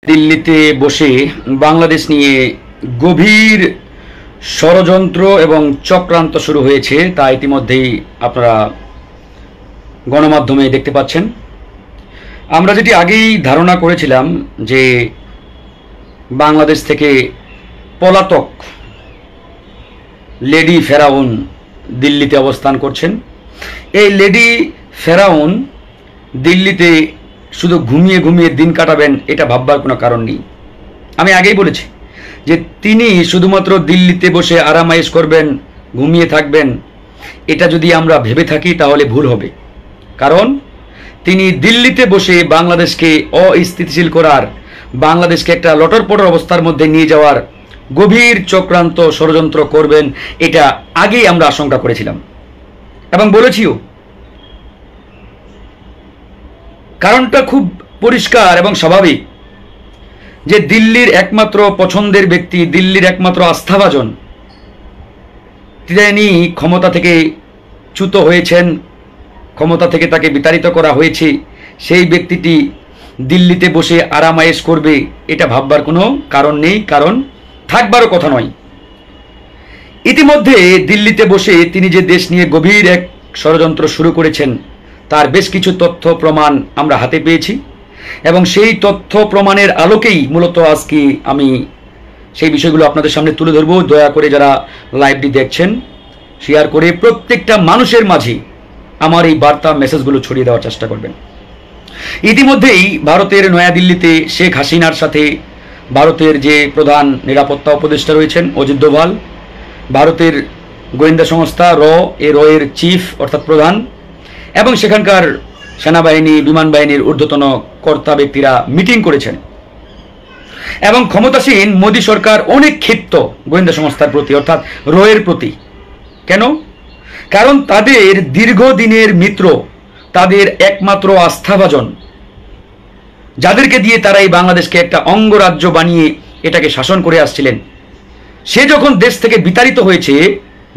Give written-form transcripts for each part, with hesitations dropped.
দিল্লিতে বসে বাংলাদেশ নিয়ে গভীর ষড়যন্ত্র এবং চক্রান্ত শুরু হয়েছে, তা ইতিমধ্যেই আপনারা গণমাধ্যমে দেখতে পাচ্ছেন। আমরা যেটি আগেই ধারণা করেছিলাম যে বাংলাদেশ থেকে পলাতক লেডি ফেরাউন দিল্লিতে অবস্থান করছেন। এই লেডি ফেরাউন দিল্লিতে শুধু ঘুমিয়ে ঘুমিয়ে দিন কাটাবেন এটা ভাববার কোনো কারণ নেই। আমি আগেই বলেছি যে তিনি শুধুমাত্র দিল্লিতে বসে আরামায়েশ করবেন, ঘুমিয়ে থাকবেন, এটা যদি আমরা ভেবে থাকি তাহলে ভুল হবে। কারণ তিনি দিল্লিতে বসে বাংলাদেশকে অস্থিতিশীল করার, বাংলাদেশকে একটা লটরপটর অবস্থার মধ্যে নিয়ে যাওয়ার গভীর চক্রান্ত ষড়যন্ত্র করবেন, এটা আগেই আমরা আশঙ্কা করেছিলাম এবং বলেছিও। কারণটা খুব পরিষ্কার এবং স্বাভাবিক যে দিল্লির একমাত্র পছন্দের ব্যক্তি, দিল্লির একমাত্র আস্থাভাজন, তিনি ক্ষমতা থেকে চ্যুত হয়েছেন, ক্ষমতা থেকে তাকে বিতাড়িত করা হয়েছে। সেই ব্যক্তিটি দিল্লিতে বসে আরামায়েশ করবে এটা ভাববার কোনো কারণ নেই, কারণ থাকবারও কথা নয়। ইতিমধ্যে দিল্লিতে বসে তিনি যে দেশ নিয়ে গভীর এক ষড়যন্ত্র শুরু করেছেন তার বেশ কিছু তথ্য প্রমাণ আমরা হাতে পেয়েছি এবং সেই তথ্য প্রমাণের আলোকেই মূলত আজকে আমি সেই বিষয়গুলো আপনাদের সামনে তুলে ধরব। দয়া করে যারা লাইভটি দেখছেন শেয়ার করে প্রত্যেকটা মানুষের মাঝে আমার এই বার্তা মেসেজগুলো ছড়িয়ে দেওয়ার চেষ্টা করবেন। ইতিমধ্যেই ভারতের নয়াদিল্লিতে শেখ হাসিনার সাথে ভারতের যে প্রধান নিরাপত্তা উপদেষ্টা রয়েছেন অজিত ডোভাল, ভারতের গোয়েন্দা সংস্থা এর চিফ অর্থাৎ প্রধান এবং সেখানকার সেনাবাহিনী, বিমান বাহিনীর ঊর্ধ্বতন কর্তা ব্যক্তিরা মিটিং করেছেন এবং ক্ষমতাসীন মোদী সরকার অনেক ক্ষিপ্ত গোয়েন্দা সংস্থার প্রতি অর্থাৎ এর প্রতি। কেন? কারণ তাদের দীর্ঘদিনের মিত্র, তাদের একমাত্র আস্থাভাজন, যাদেরকে দিয়ে তারা এই বাংলাদেশকে একটা অঙ্গরাজ্য বানিয়ে এটাকে শাসন করে আসছিলেন, সে যখন দেশ থেকে বিতাড়িত হয়েছে,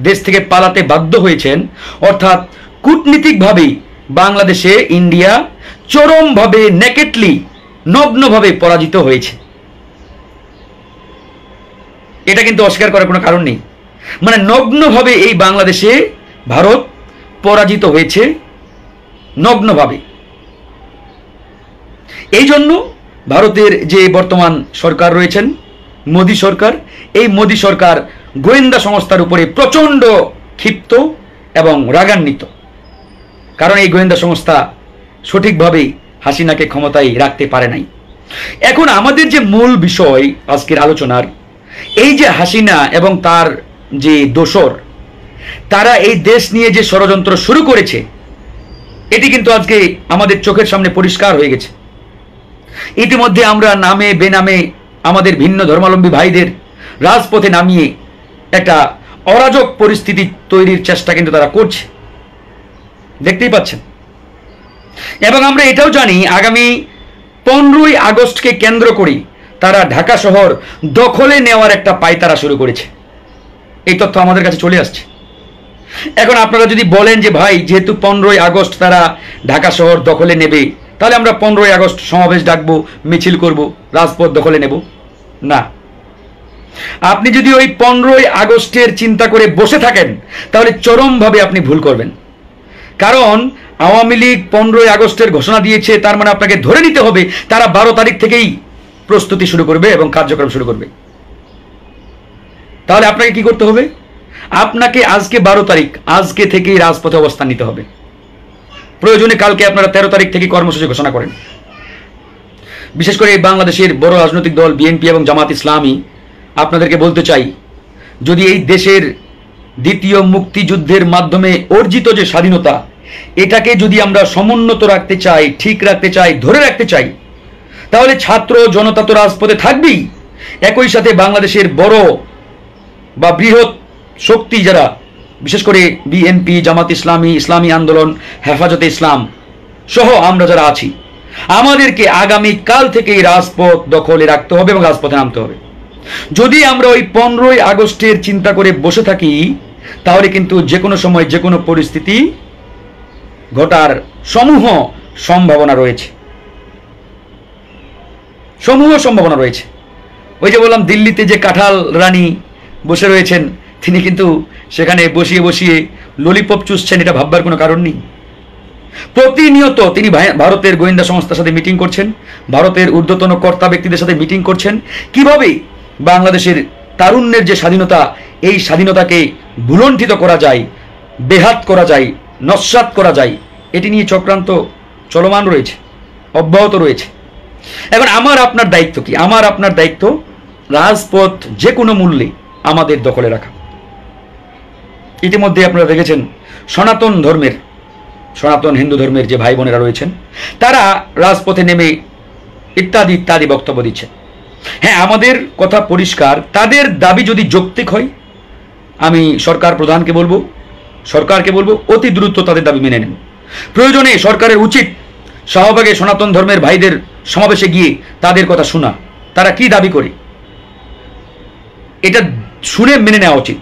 দেশ থেকে পালাতে বাধ্য হয়েছেন, অর্থাৎ কূটনীতিকভাবেই বাংলাদেশে ইন্ডিয়া চরমভাবে নেকেটলি, নগ্নভাবে পরাজিত হয়েছে। এটা কিন্তু অস্বীকার করার কোনো কারণ নেই। মানে নগ্নভাবে এই বাংলাদেশে ভারত পরাজিত হয়েছে, নগ্নভাবে। এই জন্য ভারতের যে বর্তমান সরকার রয়েছেন মোদী সরকার, এই মোদী সরকার গোয়েন্দা সংস্থার উপরে প্রচণ্ড ক্ষিপ্ত এবং রাগান্বিত। কারণ এই গোয়েন্দা সংস্থা সঠিকভাবে হাসিনাকে ক্ষমতায় রাখতে পারে নাই। এখন আমাদের যে মূল বিষয় আজকের আলোচনার, এই যে হাসিনা এবং তার যে দোসর, তারা এই দেশ নিয়ে যে ষড়যন্ত্র শুরু করেছে এটি কিন্তু আজকে আমাদের চোখের সামনে পরিষ্কার হয়ে গেছে। ইতিমধ্যে আমরা নামে বেনামে আমাদের ভিন্ন ধর্মাবলম্বী ভাইদের রাজপথে নামিয়ে একটা অরাজক পরিস্থিতি তৈরির চেষ্টা কিন্তু তারা করছে, দেখতেই পাচ্ছেন। এবং আমরা এটাও জানি আগামী 15ই আগস্টকে কেন্দ্র করে তারা ঢাকা শহর দখলে নেওয়ার একটা পায়তারা শুরু করেছে। এই তথ্য আমাদের কাছে চলে আসছে। এখন আপনারা যদি বলেন যে ভাই, যেহেতু 15ই আগস্ট তারা ঢাকা শহর দখলে নেবে, তাহলে আমরা 15ই আগস্ট সমাবেশ ডাকবো, মিছিল করব, রাজপথ দখলে নেব। না, আপনি যদি ওই 15ই আগস্টের চিন্তা করে বসে থাকেন তাহলে চরমভাবে আপনি ভুল করবেন। কারণ আওয়ামী লীগ 15ই আগস্টের ঘোষণা দিয়েছে, তার মানে আপনাকে ধরে নিতে হবে তারা 12 তারিখ থেকেই প্রস্তুতি শুরু করবে এবং কার্যক্রম শুরু করবে। তাহলে আপনাকে কি করতে হবে? আপনাকে আজকে 12 তারিখ, আজকে থেকেই রাজপথে অবস্থান নিতে হবে। প্রয়োজনে কালকে আপনারা 13 তারিখ থেকে কর্মসূচি ঘোষণা করেন। বিশেষ করে বাংলাদেশের বড় রাজনৈতিক দল বিএনপি এবং জামাত ইসলামী আপনাদেরকে বলতে চাই, যদি এই দেশের দ্বিতীয় মুক্তিযুদ্ধের মাধ্যমে অর্জিত যে স্বাধীনতা, এটাকে যদি আমরা সমুন্নত রাখতে চাই, ঠিক রাখতে চাই, ধরে রাখতে চাই, তাহলে ছাত্র জনতা তো রাজপথে থাকবেই। একই সাথে বাংলাদেশের বড় বা বৃহৎ শক্তি যারা, বিশেষ করে বিএনপি, জামাত ইসলামী, ইসলামী আন্দোলন, হেফাজতে ইসলাম সহ আমরা যারা আছি, আমাদেরকে আগামী কাল থেকেই রাজপথ দখলে রাখতে হবে এবং রাজপথে নামতে হবে। যদি আমরা ওই 15ই আগস্টের চিন্তা করে বসে থাকি তাহলে কিন্তু যে কোনো সময় যে কোনো পরিস্থিতি ঘটার সমূহ সম্ভাবনা রয়েছে। সমূহ সম্ভাবনা রয়েছে। ওই যে বললাম দিল্লিতে যে কাঁঠাল রানী বসে রয়েছেন, তিনি কিন্তু সেখানে বসিয়ে বসিয়ে ললিপপ চুষছেন, এটা ভাববার কোনো কারণ নেই। প্রতিনিয়ত তিনি ভারতের গোয়েন্দা সংস্থার সাথে মিটিং করছেন, ভারতের ঊর্ধ্বতন কর্তা ব্যক্তিদের সাথে মিটিং করছেন, কিভাবে বাংলাদেশের তারুণ্যের যে স্বাধীনতা, এই স্বাধীনতাকে ভুলণ্ঠিত করা যায়, বেহাত করা যায়, নস্যাৎ করা যায়, এটি নিয়ে চক্রান্ত চলমান রয়েছে, অব্যাহত রয়েছে। এখন আমার আপনার দায়িত্ব কি? আমার আপনার দায়িত্ব রাজপথ যে কোনো মূল্যে আমাদের দখলে রাখা। ইতিমধ্যে আপনারা দেখেছেন সনাতন হিন্দু ধর্মের যে ভাই বোনেরা রয়েছেন, তারা রাজপথে নেমে ইত্যাদি ইত্যাদি বক্তব্য দিচ্ছে। হ্যাঁ, আমাদের কথা পরিষ্কার, তাদের দাবি যদি যৌক্তিক হয়, আমি সরকারকে বলবো অতি দ্রুত তাদের দাবি মেনে নেন। প্রয়োজনে সরকারের উচিত শাহবাগে সনাতন ধর্মের ভাইদের সমাবেশে গিয়ে তাদের কথা শোনা, তারা কি দাবি করে, এটা শুনে মেনে নেওয়া উচিত।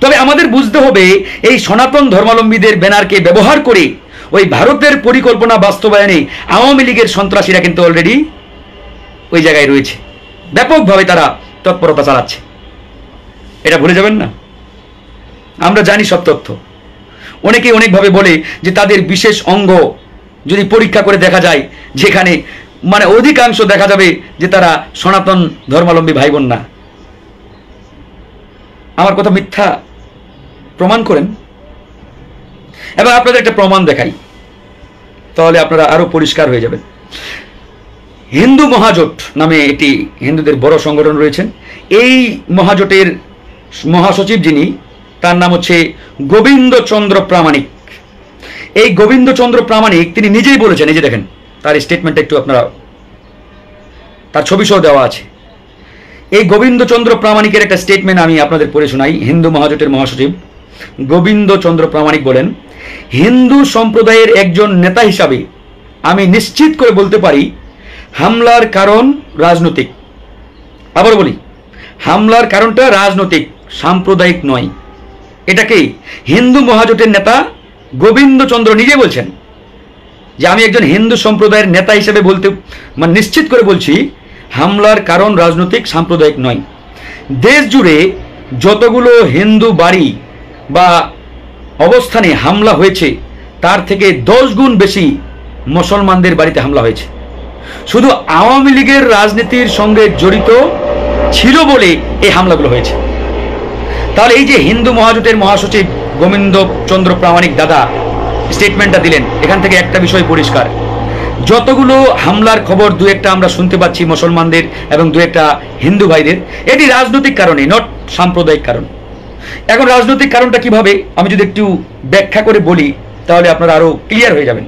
তবে আমাদের বুঝতে হবে, এই সনাতন ধর্মাবলম্বীদের ব্যানারকে ব্যবহার করে ওই ভারতের পরিকল্পনা বাস্তবায়নে আওয়ামী লীগের সন্ত্রাসীরা কিন্তু অলরেডি ওই জায়গায় রয়েছে, ব্যাপকভাবে তারা তৎপরতা চালাচ্ছে। এটা ভুলে যাবেন না। আমরা জানি সব তথ্য। অনেকেই অনেকভাবে বলে যে তাদের বিশেষ অঙ্গ যদি পরীক্ষা করে দেখা যায়, যেখানে মানে অধিকাংশ দেখা যাবে যে তারা সনাতন ধর্মাবলম্বী ভাই বোন না। আমার কথা মিথ্যা প্রমাণ করেন, এবং আপনাদের একটা প্রমাণ দেখাই, তাহলে আপনারা আরো পরিষ্কার হয়ে যাবেন। হিন্দু মহাজোট নামে একটি হিন্দুদের বড় সংগঠন রয়েছেন। এই মহাজোটের মহাসচিব যিনি, তার নাম হচ্ছে গোবিন্দচন্দ্র প্রামাণিক। এই গোবিন্দচন্দ্র প্রামাণিক তিনি নিজেই বলেছেন, এই যে দেখেন তার স্টেটমেন্টটা, একটু আপনারা, তার ছবি সহ দেওয়া আছে। এই গোবিন্দচন্দ্র প্রামাণিকের একটা স্টেটমেন্ট আমি আপনাদের পড়ে শোনাই। হিন্দু মহাজোটের মহাসচিব গোবিন্দচন্দ্র প্রামাণিক বলেন, হিন্দু সম্প্রদায়ের একজন নেতা হিসাবে আমি নিশ্চিত করে বলতে পারি হামলার কারণ রাজনৈতিক। আবার বলি, হামলার কারণটা রাজনৈতিক, সাম্প্রদায়িক নয়। এটাকে হিন্দু মহাজোটের নেতা গোবিন্দচন্দ্র নিজে বলছেন যে আমি একজন হিন্দু সম্প্রদায়ের নেতা হিসেবে বলতে মানে নিশ্চিত করে বলছি হামলার কারণ রাজনৈতিক, সাম্প্রদায়িক নয়। দেশ জুড়ে যতগুলো হিন্দু বাড়ি বা অবস্থানে হামলা হয়েছে, তার থেকে 10 গুণ বেশি মুসলমানদের বাড়িতে হামলা হয়েছে। শুধু আওয়ামী লীগের রাজনীতির সঙ্গে জড়িত ছিল বলে এই হামলাগুলো হয়েছে। তাহলে এই যে হিন্দু মহাজোটের মহাসচিব গোবিন্দচন্দ্র প্রামাণিক দাদা স্টেটমেন্টটা দিলেন, এখান থেকে একটা বিষয় পরিষ্কার, যতগুলো হামলার খবর দু একটা আমরা শুনতে পাচ্ছি মুসলমানদের এবং দু একটা হিন্দু ভাইদের, এটি রাজনৈতিক কারণে, নট সাম্প্রদায়িক কারণ। এখন রাজনৈতিক কারণটা কিভাবে আমি যদি একটু ব্যাখ্যা করে বলি, তাহলে আপনারা আরো ক্লিয়ার হয়ে যাবেন।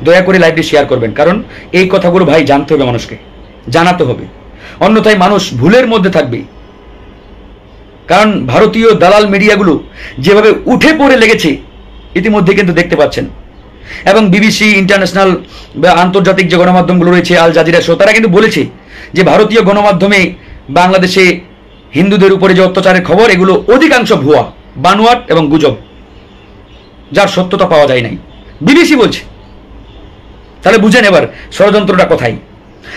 দয়া করে লাইভটি শেয়ার করবেন, কারণ এই কথাগুলো ভাই জানতে হবে, মানুষকে জানাতে হবে, অন্যথায় মানুষ ভুলের মধ্যে থাকবে। কারণ ভারতীয় দালাল মিডিয়াগুলো যেভাবে উঠে পড়ে লেগেছে ইতিমধ্যে কিন্তু দেখতে পাচ্ছেন, এবং বিবিসি, ইন্টারন্যাশনাল বা আন্তর্জাতিক যে গণমাধ্যমগুলো রয়েছে, আল জাজিরা শো, তারা কিন্তু বলেছে যে ভারতীয় গণমাধ্যমে বাংলাদেশে হিন্দুদের উপরে যে অত্যাচারের খবর, এগুলো অধিকাংশ ভুয়া, বানোয়াট এবং গুজব, যার সত্যতা পাওয়া যায় নাই, বিবিসি বলছে। তাহলে বুঝেন এবার ষড়যন্ত্রটা কোথায়।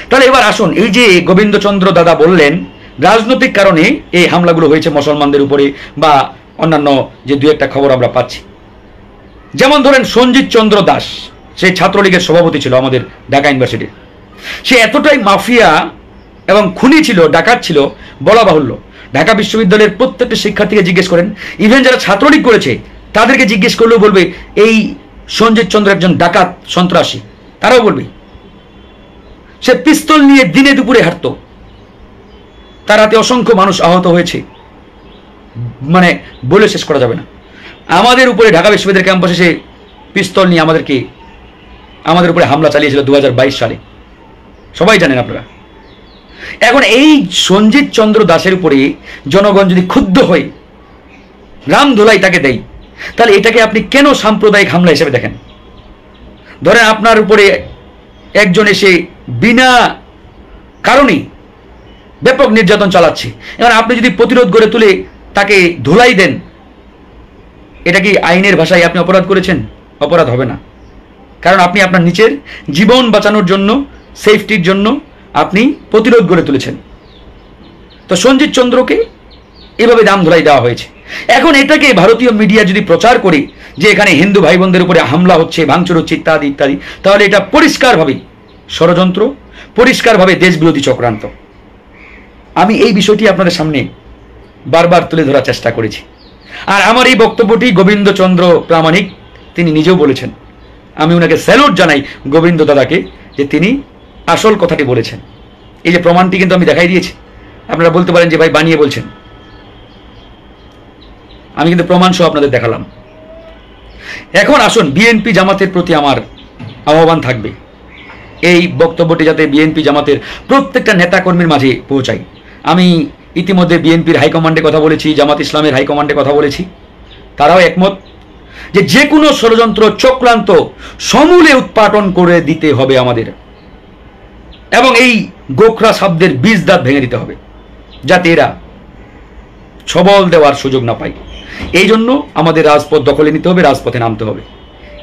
তাহলে এবার আসুন, এই যে গোবিন্দচন্দ্র দাদা বললেন রাজনৈতিক কারণে এই হামলাগুলো হয়েছে মুসলমানদের উপরে, বা অন্যান্য যে দু একটা খবর আমরা পাচ্ছি, যেমন ধরেন সঞ্জিত চন্দ্র দাস, সে ছাত্রলীগের সভাপতি ছিল আমাদের ঢাকা ইউনিভার্সিটির। সে এতটাই মাফিয়া এবং খুনি ছিল, ডাকাত ছিল, বলা বাহুল্য। ঢাকা বিশ্ববিদ্যালয়ের প্রত্যেকটা শিক্ষার্থীকে জিজ্ঞেস করেন, ইভেন যারা ছাত্রলীগ করেছে তাদেরকে জিজ্ঞেস করলেও বলবে এই সঞ্জিত চন্দ্র একজন ডাকাত, সন্ত্রাসী, তারাও বলবে। সে পিস্তল নিয়ে দিনে দুপুরে হাঁটত, তার হাতে অসংখ্য মানুষ আহত হয়েছে, মানে বলে শেষ করা যাবে না। আমাদের উপরে ঢাকা বিশ্ববিদ্যালয় ক্যাম্পাসে সে পিস্তল নিয়ে আমাদের উপরে হামলা চালিয়েছিল 2022 সালে, সবাই জানেন আপনারা। এখন এই সঞ্জিত চন্দ্র দাসের উপরে জনগণ যদি ক্ষুব্ধ হয়ে রাম ধোলাই তাকে দেয়, তাহলে এটাকে আপনি কেন সাম্প্রদায়িক হামলা হিসেবে দেখেন? ধরেন আপনার উপরে একজন এসে বিনা কারণে ব্যাপক নির্যাতন চালাচ্ছে, এবার আপনি যদি প্রতিরোধ গড়ে তুলে তাকে ধোলাই দেন, এটা কি আইনের ভাষায় আপনি অপরাধ করেছেন? অপরাধ হবে না, কারণ আপনি আপনার নিচের জীবন বাঁচানোর জন্য, সেফটির জন্য আপনি প্রতিরোধ গড়ে তুলেছেন। তো সঞ্জিত চন্দ্রকে এভাবে দাম ধরাই দেওয়া হয়েছে। এখন এটাকে ভারতীয় মিডিয়া যদি প্রচার করে যে এখানে হিন্দু ভাই বোনদের উপরে হামলা হচ্ছে, ভাঙচুর হচ্ছে ইত্যাদি ইত্যাদি, তাহলে এটা পরিষ্কারভাবে ষড়যন্ত্র, পরিষ্কারভাবে দেশবিরোধী চক্রান্ত। আমি এই বিষয়টি আপনাদের সামনে বারবার তুলে ধরার চেষ্টা করেছি। আর আমার এই বক্তব্যটি গোবিন্দচন্দ্র প্রামাণিক তিনি নিজেও বলেছেন। আমি ওনাকে স্যালুট জানাই, গোবিন্দ দাদাকে, যে তিনি আসল কথাটি বলেছেন। এই যে প্রমাণটি কিন্তু আমি দেখাই দিয়েছি। আপনারা বলতে পারেন যে ভাই বানিয়ে বলছেন, আমি কিন্তু প্রমাণ সহ আপনাদের দেখালাম। এখন আসুন, বিএনপি জামাতের প্রতি আমার আহ্বান থাকবে এই বক্তব্যটি যাতে বিএনপি জামাতের প্রত্যেকটা নেতাকর্মীর মাঝে পৌঁছায়। আমি ইতিমধ্যে বিএনপির হাইকমান্ডে কথা বলেছি, জামাত ইসলামের হাইকমান্ডে কথা বলেছি, তারাও একমত যে যে কোনো ষড়যন্ত্র চক্রান্ত সমূলে উৎপাটন করে দিতে হবে আমাদের, এবং এই গোখরা শব্দের বীজ দাঁত ভেঙে দিতে হবে যাতে এরা ছবল দেওয়ার সুযোগ না পায়। এই জন্য আমাদের রাজপথ দখলে নিতে হবে, রাজপথে নামতে হবে।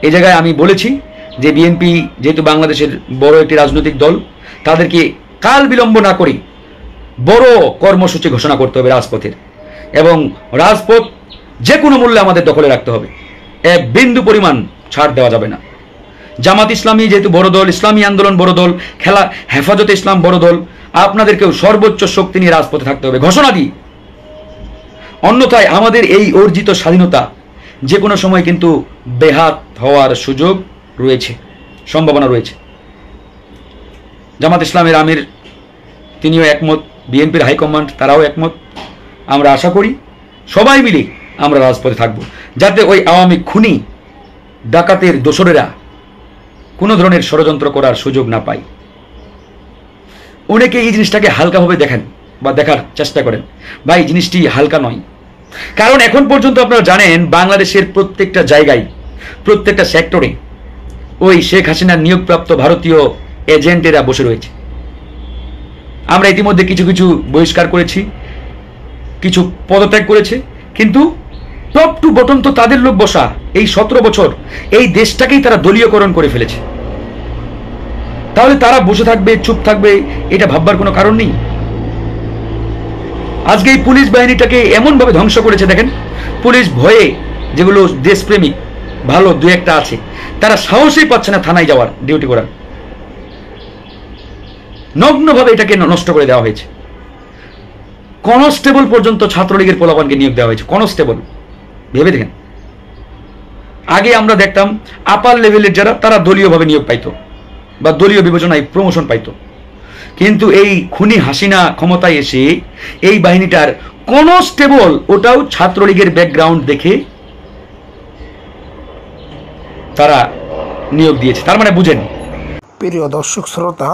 এই জায়গায় আমি বলেছি যে বিএনপি যেহেতু বাংলাদেশের বড় একটি রাজনৈতিক দল, তাদেরকে কাল বিলম্ব না করে বড় কর্মসূচি ঘোষণা করতে হবে রাজপথের, এবং রাজপথ যে কোনো মূল্যে আমাদের দখলে রাখতে হবে। এক বিন্দু পরিমাণ ছাড় দেওয়া যাবে না। জামাত ইসলামী যেহেতু বড় দল, ইসলামী আন্দোলন বড় দল, হেফাজতে ইসলাম বড় দল, আপনাদেরকেও সর্বোচ্চ শক্তি নিয়ে রাজপথে থাকতে হবে ঘোষণা দিই। অন্যথায় আমাদের এই অর্জিত স্বাধীনতা যে কোনো সময় কিন্তু বেহাত হওয়ার সুযোগ রয়েছে, সম্ভাবনা রয়েছে। জামাত ইসলামের আমির তিনিও একমত, বিএনপির হাইকমান্ড তারাও একমত। আমরা আশা করি সবাই মিলে আমরা রাজপথে থাকব, যাতে ওই আওয়ামী খুনি ডাকাতের দোসরেরা কোনো ধরনের ষড়যন্ত্র করার সুযোগ না পায়। অনেকে এই জিনিসটাকে হালকাভাবে দেখেন বা দেখার চেষ্টা করেন। ভাই, জিনিসটি হালকা নয়। কারণ এখন পর্যন্ত আপনারা জানেন বাংলাদেশের প্রত্যেকটা জায়গায়, প্রত্যেকটা সেক্টরে ওই শেখ হাসিনার নিয়োগপ্রাপ্ত ভারতীয় এজেন্টেরা বসে রয়েছে। আমরা ইতিমধ্যে কিছু কিছু বহিষ্কার করেছি, কিছু পদত্যাগ করেছে, কিন্তু টপ টু বটম তো তাদের লোক বসা। এই 17 বছর এই দেশটাকেই তারা দলীয়করণ করে ফেলেছে। তাহলে তারা বসে থাকবে, চুপ থাকবে, এটা ভাববার কোনো কারণ নেই। আজকে এই পুলিশ বাহিনীটাকে এমনভাবে ধ্বংস করেছে দেখেন। পুলিশ ভয়ে, যেগুলো দেশপ্রেমিক ভালো দু একটা আছে, তারা সাহসই পাচ্ছে না থানায় যাওয়ার, ডিউটি করার। নগ্নভাবে এটাকে নষ্ট করে দেওয়া হয়েছে। কনস্টেবল পর্যন্ত ছাত্রলীগের পোলাপানকে নিয়োগ দেওয়া হয়েছে। কনস্টেবল, ভেবে দেখেন। আগে আমরা দেখতাম আপার লেভেলের যারা, তারা দলীয়ভাবে নিয়োগ পাইতো বা দলীয় বিবেচনায় প্রমোশন পাইতো, কিন্তু এই খুনি হাসিনা ক্ষমতায় এসে এই বাহিনীটার কনস্টেবল, ওটাও ছাত্রলীগের ব্যাকগ্রাউন্ড দেখে তারা নিয়োগ দিয়েছে। তার মানে বুঝেন। প্রিয় দর্শক শ্রোতা,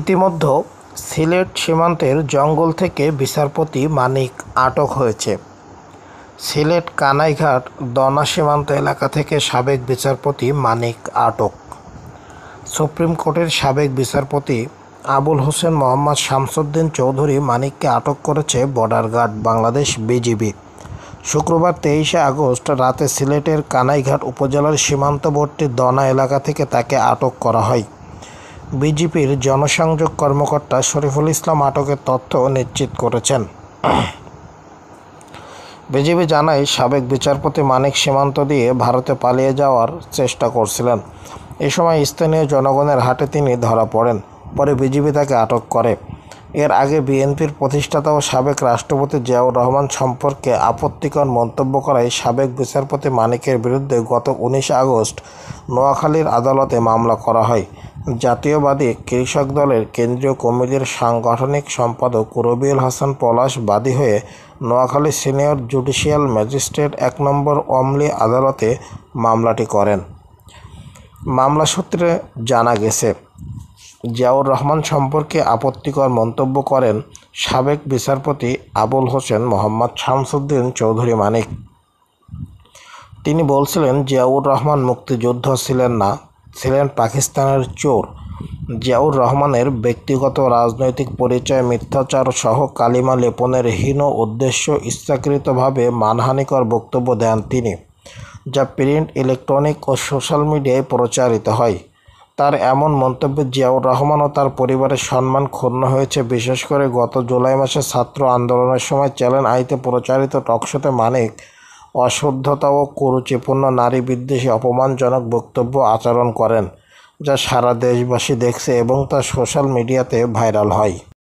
ইতিমধ্যে সিলেট সীমান্তের জঙ্গল থেকে বিচারপতি মানিক আটক হয়েছে। সিলেট কানাইঘাট দনা সীমান্ত এলাকা থেকে সাবেক বিচারপতি মানিক আটক। সুপ্রিম কোর্টের সাবেক বিচারপতি আবুল হোসেন মোহাম্মদ শামসুদ্দিন চৌধুরী মানিককে আটক করেছে বর্ডার গার্ড বাংলাদেশ বিজিবি। শুক্রবার 23শে আগস্ট রাতে সিলেটের কানাইঘাট উপজেলার সীমান্তবর্তী দনা এলাকা থেকে তাকে আটক করা হয়। বিজিবির জনসংযোগ কর্মকর্তা শরীফুল ইসলাম আটকের তথ্য নিশ্চিত করেছেন। বিজিবি জানায়, সাবেক বিচারপতি মানিক সীমান্ত দিয়ে ভারতে পালিয়ে যাওয়ার চেষ্টা করছিলেন। এ সময় স্থানীয় জনগণের হাতে তিনি ধরা পড়েন। পরে বিজিবি তাকে আটক করে। এর আগে বিএনপির প্রতিষ্ঠাতা ও সাবেক রাষ্ট্রপতি জিয়াউর রহমান সম্পর্কে আপত্তিকর মন্তব্য করায় সাবেক বিচারপতি মানিকের বিরুদ্ধে গত 19 আগস্ট নোয়াখালীর আদালতে মামলা করা হয়। জাতীয়বাদী কৃষক দলের কেন্দ্রীয় কমিটির সাংগঠনিক সম্পাদক রবিউল হাসান পলাশ বাদী হয়ে নোয়াখালী সিনিয়র জুডিশিয়াল ম্যাজিস্ট্রেট 1 নম্বর অমলি আদালতে মামলাটি করেন। মামলা সূত্রে জানা গেছে, জিয়াউর রহমান সম্পর্কে আপত্তিকর মন্তব্য করেন সাবেক বিচারপতি আবুল হোসেন মোহাম্মদ শামসুদ্দিন চৌধুরী মানিক। তিনি বলছিলেন, জিয়াউর রহমান মুক্তিযোদ্ধা ছিলেন না, ছিলেন পাকিস্তানের চোর। জিয়াউর রহমানের ব্যক্তিগত রাজনৈতিক পরিচয় মিথ্যাচার সহ কালিমা লেপনের হীন উদ্দেশ্য ইচ্ছাকৃতভাবে মানহানিকর বক্তব্য দেন তিনি, যা প্রিন্ট, ইলেকট্রনিক ও সোশ্যাল মিডিয়ায় প্রচারিত হয়। তার এমন মন্তব্যে জিয়াউর রহমান ও তার পরিবারের সম্মান ক্ষুণ্ণ হয়েছে। বিশেষ করে গত জুলাই মাসে ছাত্র আন্দোলনের সময় চ্যানেল আইতে প্রচারিত টকশোতে মানিক অশুদ্ধতা ও কুরুচিপূর্ণ নারী বিদ্বেষী অপমানজনক বক্তব্য আচরণ করেন, যা সারা দেশবাসী দেখছে এবং তা সোশ্যাল মিডিয়াতে ভাইরাল হয়।